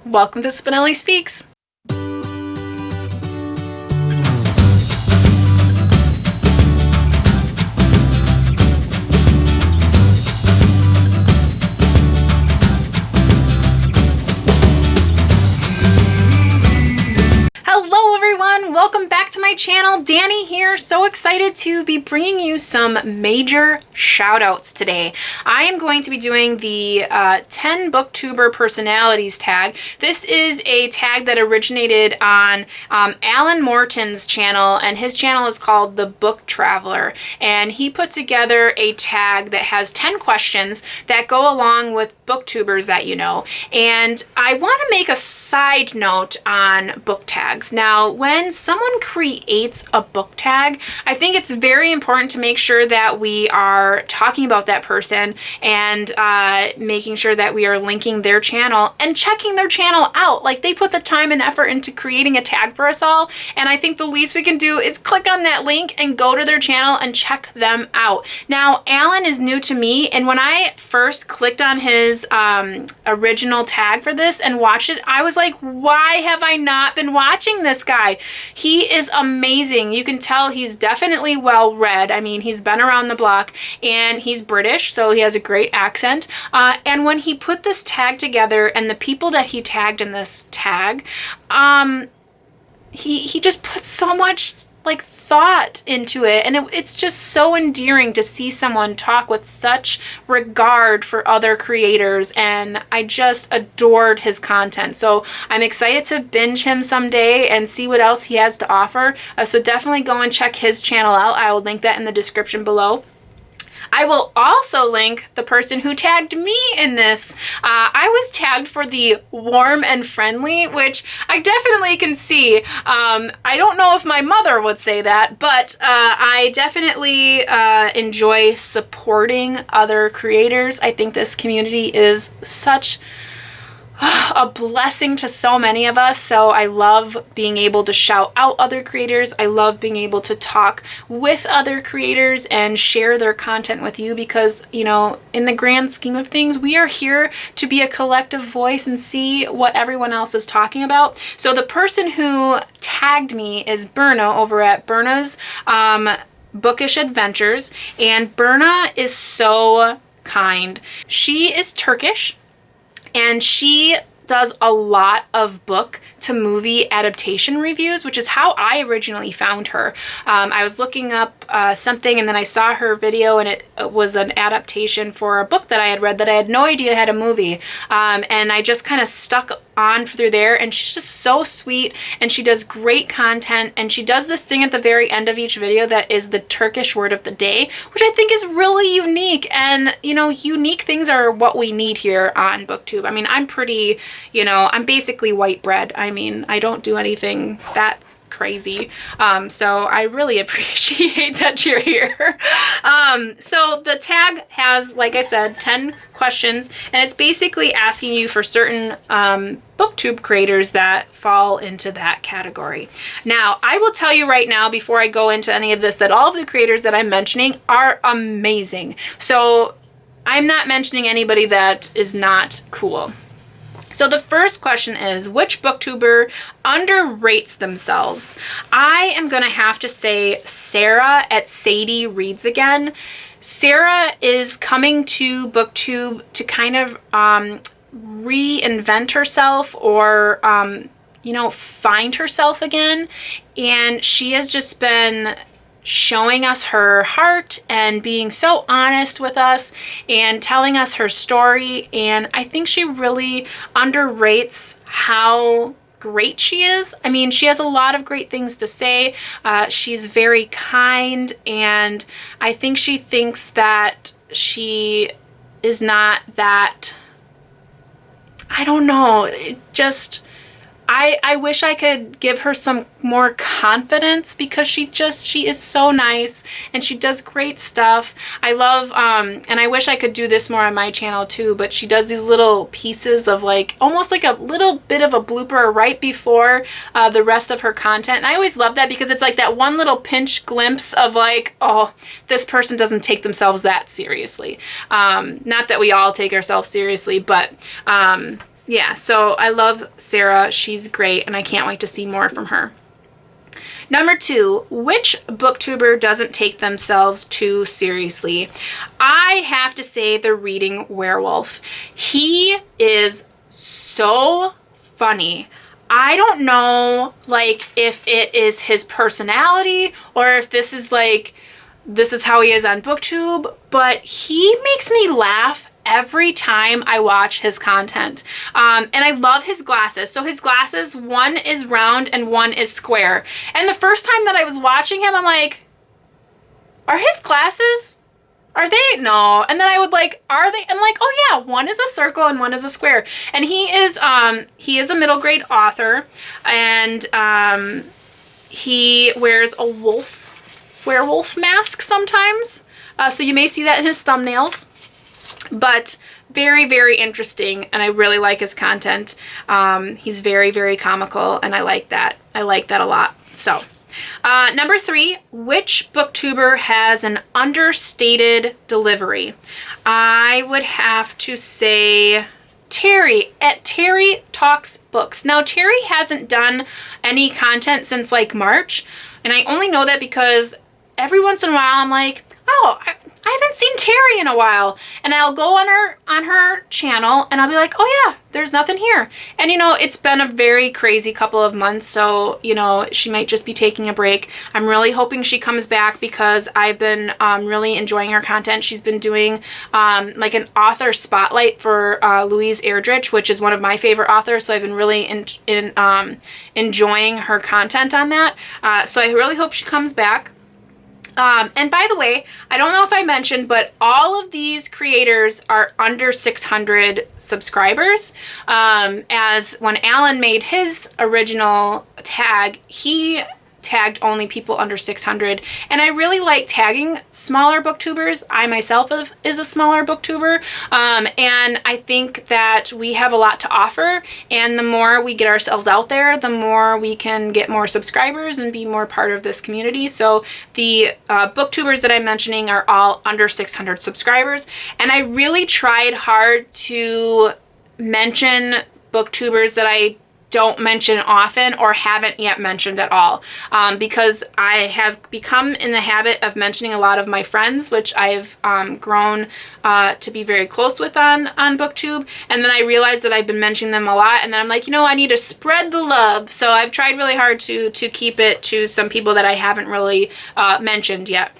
Welcome to Spenelli Speaks. Hello everyone, welcome back to my channel. Danny here. So excited to be bringing you some major shout outs today. I am going to be doing the 10 booktuber personalities tag. This is a tag that originated on Alan Morton's channel, and his channel is called The Book Traveler, and he put together a tag that has 10 questions that go along with booktubers that you know. And I want to make a side note on book tags. Now, when someone creates a book tag, I think it's very important to make sure that we are talking about that person and making sure that we are linking their channel and checking their channel out. Like, they put the time and effort into creating a tag for us all, and I think the least we can do is click on that link and go to their channel and check them out. Now, Alan is new to me, and when I first clicked on his original tag for this and watched it, I was like, why have I not been watching this guy? He is amazing. You can tell he's definitely well read. I mean, he's been around the block, and he's British, so he has a great accent. And when he put this tag together and the people that he tagged in this tag, he just put so much like thought into it, and it's just so endearing to see someone talk with such regard for other creators, and I just adored his content. So I'm excited to binge him someday and see what else he has to offer. So definitely go and check his channel out. I will link that in the description below. I will also link the person who tagged me in this. I was tagged for the warm and friendly, which I definitely can see. I don't know if my mother would say that, but I definitely enjoy supporting other creators. I think this community is such a blessing to so many of us. So I love being able to shout out other creators. I love being able to talk with other creators and share their content with you, because, you know, in the grand scheme of things, we are here to be a collective voice and see what everyone else is talking about. So the person who tagged me is Berna over at Berna's Bookish Adventures, and Berna is so kind. She is Turkish, and she does a lot of book to movie adaptation reviews, which is how I originally found her. I was looking up something, and then I saw her video, and it was an adaptation for a book that I had read that I had no idea had a movie. And I just kind of stuck on through there, and she's just so sweet, and she does great content, and she does this thing at the very end of each video that is the Turkish word of the day, which I think is really unique. And, you know, unique things are what we need here on BookTube. I mean, I'm pretty, you know, I'm basically white bread. I mean, I don't do anything that crazy. So I really appreciate that you're here. So the tag has, like I said, 10 questions, and it's basically asking you for certain booktube creators that fall into that category. Now, I will tell you right now, before I go into any of this, that all of the creators that I'm mentioning are amazing. So I'm not mentioning anybody that is not cool. So the first question is, which booktuber underrates themselves? I am going to have to say Sarah at Sadie Reads Again. Sarah is coming to BookTube to kind of reinvent herself, or you know, find herself again. And she has just been showing us her heart and being so honest with us and telling us her story. And I think she really underrates how great she is. I mean, she has a lot of great things to say. She's very kind, and I think she thinks that she is not that, I don't know, it just, I wish I could give her some more confidence, because she is so nice, and she does great stuff. I love, and I wish I could do this more on my channel too, but she does these little pieces of, like, almost like a little bit of a blooper right before the rest of her content. And I always love that, because it's like that one little pinch glimpse of, like, oh, this person doesn't take themselves that seriously. Not that we all take ourselves seriously, but Yeah, so I love Sarah. She's great, and I can't wait to see more from her. Number 2, which booktuber doesn't take themselves too seriously? I have to say the Reading Werewolf. He is so funny. I don't know, like, if it is his personality or if this is how he is on Booktube, but he makes me laugh every time I watch his content. And I love his glasses. So his glasses, one is round and one is square. And the first time that I was watching him, I'm like, are his glasses, are they? No. And then I would like, are they? I'm like, oh yeah, one is a circle and one is a square. And he is a middle grade author, and he wears a werewolf mask sometimes. So you may see that in his thumbnails. But very, very interesting, and I really like his content. He's very, very comical, and I like that. I like that a lot. So, number 3, which booktuber has an understated delivery? I would have to say Terry at Terry Talks Books. Now, Terry hasn't done any content since like March, and I only know that because every once in a while I'm like, oh, I haven't seen Terry in a while, and I'll go on her channel and I'll be like, oh yeah, there's nothing here. And you know, it's been a very crazy couple of months, so you know, she might just be taking a break. I'm really hoping she comes back because I've been really enjoying her content. She's been doing like an author spotlight for Louise Erdrich, which is one of my favorite authors, so I've been really enjoying her content on that. So I really hope she comes back. And by the way, I don't know if I mentioned, but all of these creators are under 600 subscribers. As when Alan made his original tag, he tagged only people under 600, and I really like tagging smaller booktubers. I myself is a smaller booktuber, and I think that we have a lot to offer, and the more we get ourselves out there, the more we can get more subscribers and be more part of this community. So the booktubers that I'm mentioning are all under 600 subscribers, and I really tried hard to mention booktubers that I don't mention often or haven't yet mentioned at all, because I have become in the habit of mentioning a lot of my friends, which I've grown to be very close with on Booktube, and then I realized that I've been mentioning them a lot, and then I'm like, you know, I need to spread the love. So I've tried really hard to keep it to some people that I haven't really mentioned yet.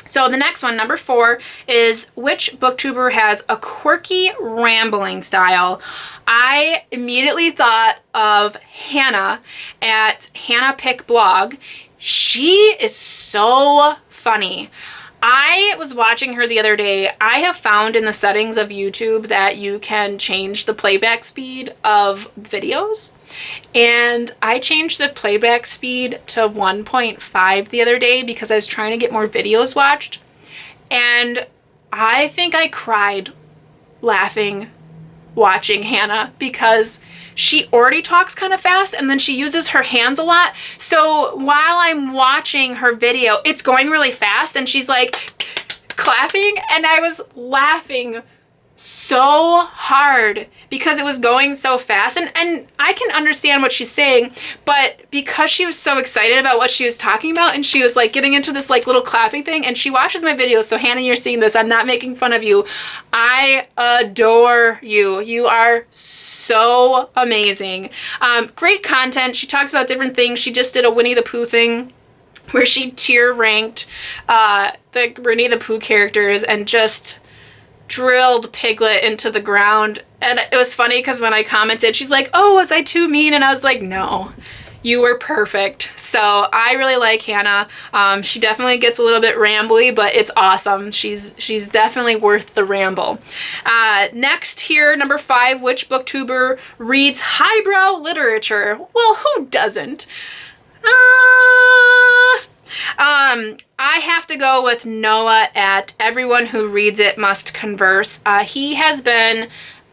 So the next one, number 4, is which booktuber has a quirky rambling style? I immediately thought of Hannah at Hannah Pick Blog. She is so funny. I was watching her the other day. I have found in the settings of YouTube that you can change the playback speed of videos. And I changed the playback speed to 1.5 the other day because I was trying to get more videos watched. And I think I cried laughing watching Hannah because she already talks kind of fast and then she uses her hands a lot. So while I'm watching her video, it's going really fast and she's like clapping, and I was laughing so hard because it was going so fast, and I can understand what she's saying, but because she was so excited about what she was talking about and she was like getting into this like little clapping thing, and she watches my videos, so Hannah, you're seeing this, I'm not making fun of you. I adore you. You are so amazing. Great content. She talks about different things. She just did a Winnie the Pooh thing where she tier ranked the Winnie the Pooh characters and just drilled Piglet into the ground. And it was funny because when I commented, she's like, oh, was I too mean? And I was like, no, you were perfect. So I really like Hannah. She definitely gets a little bit rambly, but it's awesome. She's definitely worth the ramble. Next here, number 5, which booktuber reads highbrow literature? Well, who doesn't? I have to go with Noah at Everyone Who Reads It Must Converse. He has been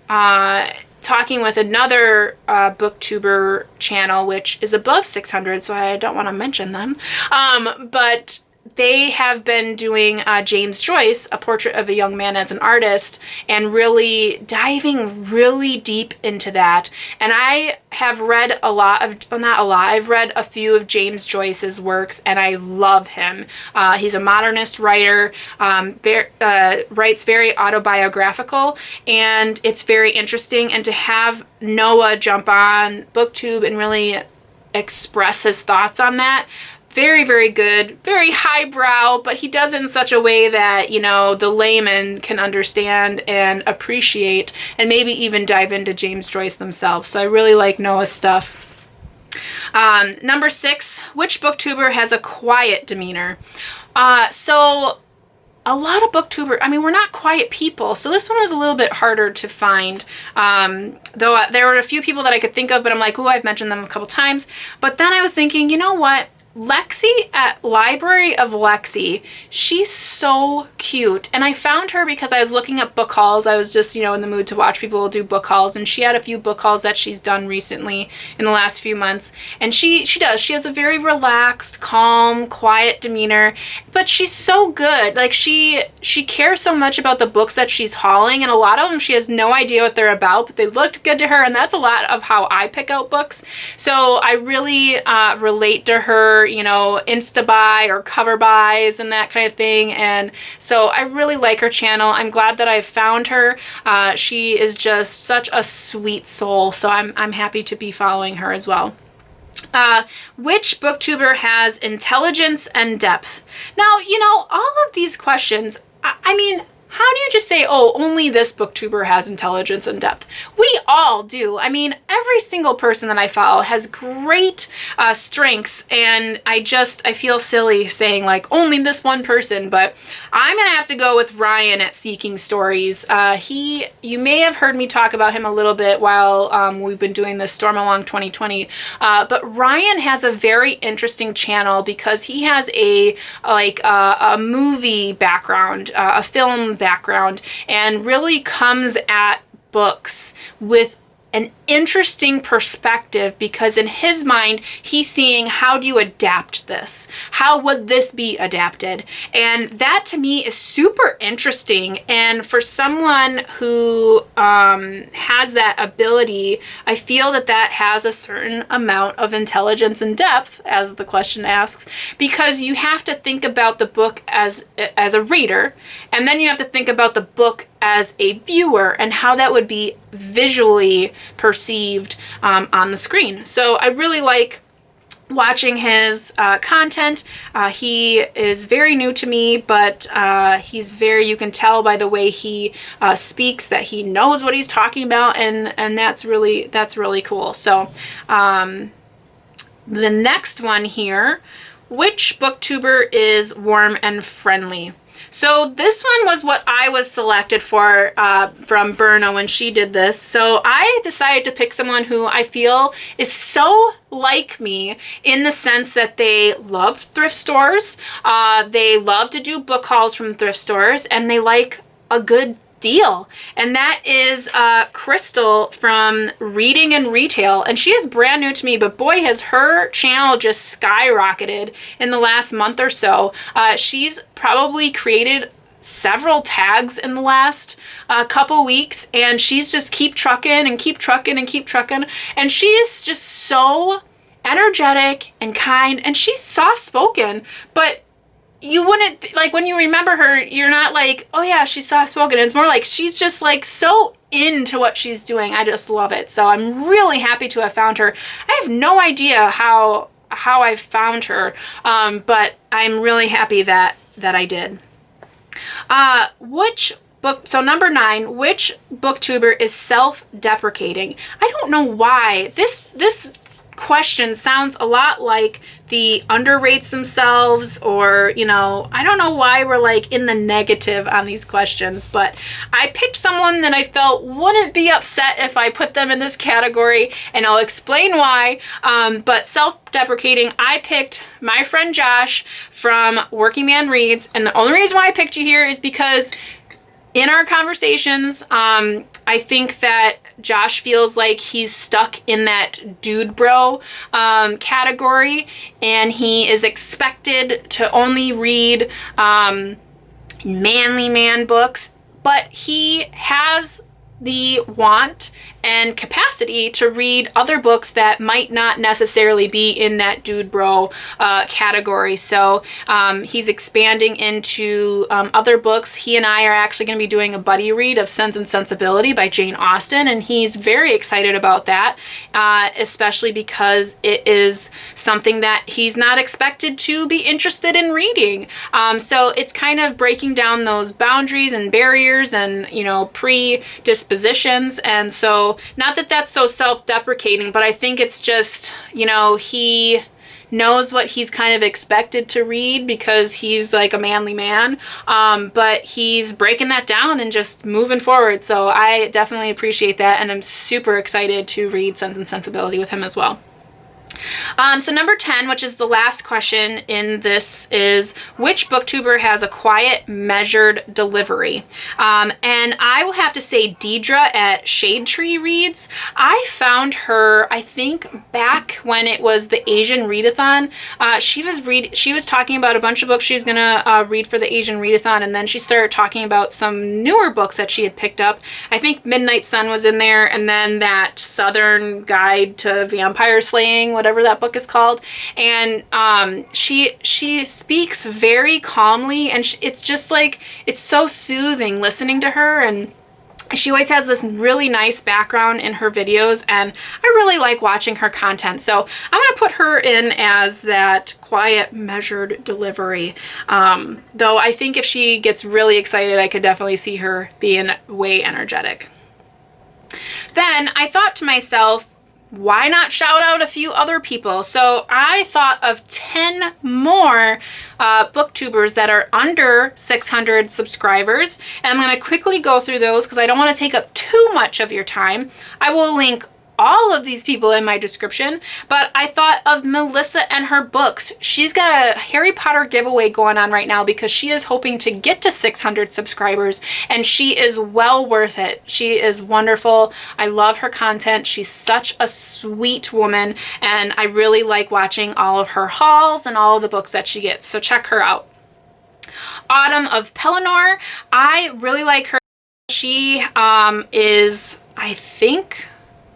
talking with another booktuber channel, which is above 600, so I don't want to mention them. But they have been doing James Joyce, A Portrait of a Young Man as an Artist, and really diving really deep into that. And I have read a lot of, well, not a lot, I've read a few of James Joyce's works, and I love him. He's a modernist writer, writes very autobiographical, and it's very interesting. And to have Noah jump on Booktube and really express his thoughts on that, very, very good, very highbrow, but he does it in such a way that, you know, the layman can understand and appreciate, and maybe even dive into James Joyce themselves. So I really like Noah's stuff. Number 6, which booktuber has a quiet demeanor? So a lot of booktuber, I mean, we're not quiet people, so this one was a little bit harder to find, though there were a few people that I could think of, but I'm like, oh, I've mentioned them a couple times. But then I was thinking, you know what? Lexi at Library of Lexi, she's so cute. And I found her because I was looking at book hauls. I was just, you know, in the mood to watch people do book hauls, and she had a few book hauls that she's done recently in the last few months. And she has a very relaxed, calm, quiet demeanor, but she's so good. Like she cares so much about the books that she's hauling, and a lot of them she has no idea what they're about, but they looked good to her, and that's a lot of how I pick out books. So I really relate to her, you know, Insta buy or cover buys and that kind of thing. And so I really like her channel. I'm glad that I found her. She is just such a sweet soul. So I'm happy to be following her as well. Which booktuber has intelligence and depth? Now, you know, all of these questions, I mean, how do you just say, oh, only this booktuber has intelligence and depth? We all do. I mean, every single person that I follow has great strengths, and I feel silly saying like only this one person, but I'm gonna have to go with Ryan at Seeking Stories. You may have heard me talk about him a little bit while we've been doing this Storm Along 2020, but Ryan has a very interesting channel because he has a movie background, a film background, and really comes at books with an interesting perspective, because in his mind he's seeing, how do you adapt this? How would this be adapted? And that to me is super interesting. And for someone who has that ability, I feel that that has a certain amount of intelligence and depth, as the question asks, because you have to think about the book as a reader, and then you have to think about the book as a viewer and how that would be visually perceived on the screen. So I really like watching his content. He is very new to me, but you can tell by the way he speaks that he knows what he's talking about, and that's really cool. So the next one here, which booktuber is warm and friendly? So this one was what I was selected for from Berna when she did this. So I decided to pick someone who I feel is so like me in the sense that they love thrift stores, they love to do book hauls from thrift stores, and they like a good deal. And that is Crystal from Reading and Retail, and she is brand new to me, but boy, has her channel just skyrocketed in the last month or so. She's probably created several tags in the last couple weeks, and she's just keep trucking, and she is just so energetic and kind, and she's soft-spoken, but you wouldn't, like, when you remember her, you're not like, oh yeah, she's soft-spoken. It's more like she's just like so into what she's doing. I just love it. So I'm really happy to have found her. I have no idea how I found her, but I'm really happy that I did. So number 9, which booktuber is self-deprecating? I don't know why. This question sounds a lot like the underrates themselves, or, you know, I don't know why we're like in the negative on these questions, but I picked someone that I felt wouldn't be upset if I put them in this category, and I'll explain why. But self-deprecating, I picked my friend Josh from Working Man Reads, and the only reason why I picked you here is because in our conversations, I think that Josh feels like he's stuck in that dude bro category, and he is expected to only read manly man books, but he has the want and capacity to read other books that might not necessarily be in that dude bro category. So he's expanding into other books. He and I are actually going to be doing a buddy read of Sense and Sensibility by Jane Austen, and he's very excited about that, especially because it is something that he's not expected to be interested in reading. So it's kind of breaking down those boundaries and barriers and, you know, predispositions. And so not that that's so self-deprecating, but I think it's just, you know, he knows what he's kind of expected to read because he's like a manly man, but he's breaking that down and just moving forward. So I definitely appreciate that, and I'm super excited to read Sense and Sensibility with him as well. So number 10, which is the last question in this, is which booktuber has a quiet, measured delivery? And I will have to say Deidre at Shade Tree Reads. I found her, I think, back when it was the Asian Readathon. She was talking about a bunch of books she was gonna read for the Asian Readathon, and then she started talking about some newer books that she had picked up. I think Midnight Sun was in there, and then that Southern Guide to Vampire Slaying, whatever that book is called. And she speaks very calmly, and it's just like, it's so soothing listening to her, and she always has this really nice background in her videos, and I really like watching her content. So I'm going to put her in as that quiet, measured delivery. Though I think if she gets really excited, I could definitely see her being way energetic. Then I thought to myself, why not shout out a few other people? So I thought of 10 more booktubers that are under 600 subscribers. And I'm going to quickly go through those because I don't want to take up too much of your time. I will link all of these people in my description, but I thought of Melissa and her books. She's got a Harry Potter giveaway going on right now because she is hoping to get to 600 subscribers, and she is well worth it. She is wonderful. I love her content. She's such a sweet woman, and I really like watching all of her hauls and all of the books that she gets, so check her out. Autumn of Pelennor, I really like her. She is, I think,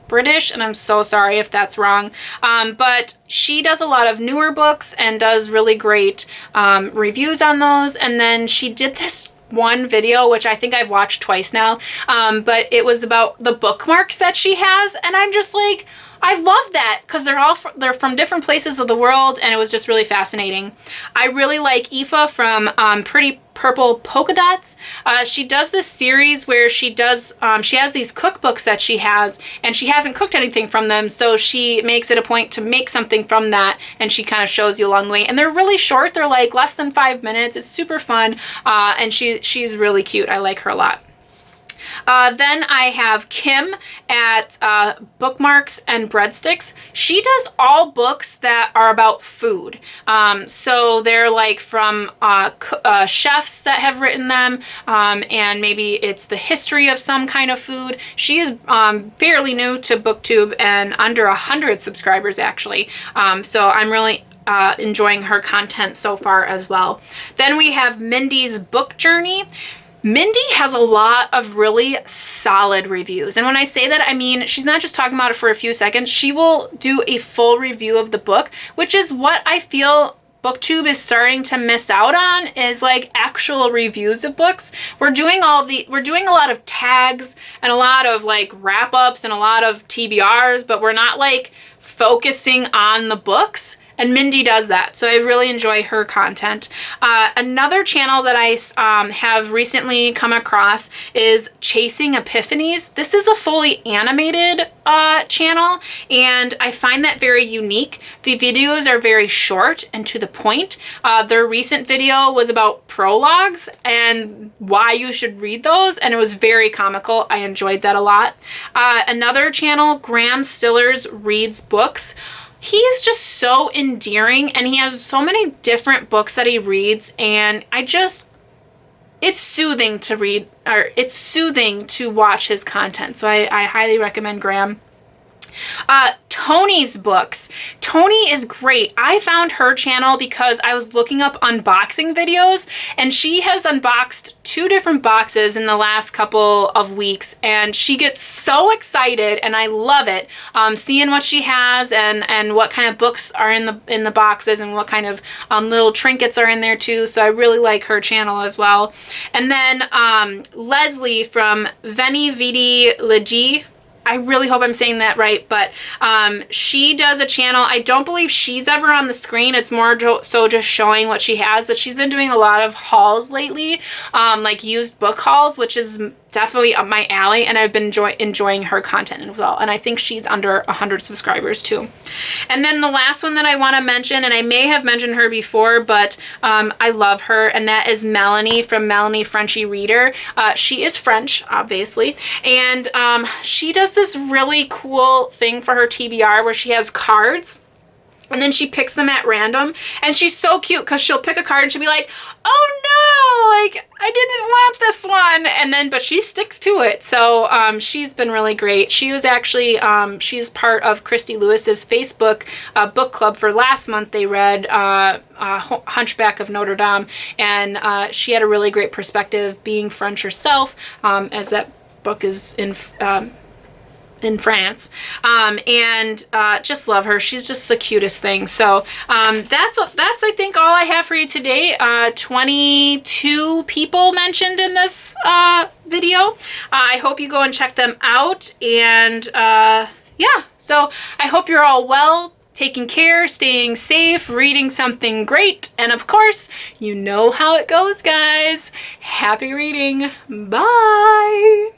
British, and I'm so sorry if that's wrong, but she does a lot of newer books and does really great reviews on those. And then she did this one video, which I think I've watched twice now, but it was about the bookmarks that she has, and I'm just like, I love that because they're from different places of the world, and it was just really fascinating. I really like Oife from Pretty Purple Polka Dots. She does this series where she has these cookbooks that she has, and she hasn't cooked anything from them, so she makes it a point to make something from that, and she kind of shows you along the way. And they're really short. They're like less than 5 minutes. It's super fun, and she's really cute. I like her a lot. Then I have Kim at Bookmarks and Breadsticks. She does all books that are about food. So they're like from chefs that have written them, and maybe it's the history of some kind of food. She is fairly new to BookTube and under 100 subscribers actually. So I'm really enjoying her content so far as well. Then we have Mindy's Book Journey. Mindy has a lot of really solid reviews. And when I say that, I mean, she's not just talking about it for a few seconds. She will do a full review of the book, which is what I feel BookTube is starting to miss out on, is like actual reviews of books. We're doing a lot of tags and a lot of like wrap-ups and a lot of TBRs, but we're not like focusing on the books. And Mindy does that, so I really enjoy her content. Another channel that I have recently come across is Chasing Epiphanies. This is a fully animated channel, and I find that very unique. The videos are very short and to the point. Their recent video was about prologues and why you should read those, and it was very comical. I enjoyed that a lot. Another channel, Graham Stillers Reads Books. He is just so endearing, and he has so many different books that he reads, and it's soothing to read, or it's soothing to watch his content. So I highly recommend Graham. Tony's books. Tony is great. I found her channel because I was looking up unboxing videos, and she has unboxed 2 different boxes in the last couple of weeks, and she gets so excited, and I love it, seeing what she has and what kind of books are in the boxes, and what kind of little trinkets are in there too. So I really like her channel as well. And then Leslie from Veni Vidi Legi. I really hope I'm saying that right, but she does a channel. I don't believe she's ever on the screen. It's more so just showing what she has, but she's been doing a lot of hauls lately, like used book hauls, which is definitely up my alley, and I've been enjoying her content as well. And I think she's under 100 subscribers too. And then the last one that I want to mention, and I may have mentioned her before, but I love her, and that is Melanie from Melanie Frenchy Reader. She is French, obviously, and she does this really cool thing for her TBR where she has cards, and then she picks them at random, and she's so cute because she'll pick a card and she'll be like, oh no, like I didn't want this one, and then but she sticks to it. So she's been really great. She was actually she's part of Christy Lewis's Facebook book club for last month. They read Hunchback of Notre Dame, and she had a really great perspective being French herself, as that book is in France, and just love her. She's just the cutest thing. So that's I think all I have for you today. 22 people mentioned in this video. I hope you go and check them out, and yeah, so I hope you're all well, taking care, staying safe, reading something great, and of course, you know how it goes, guys. Happy reading. Bye.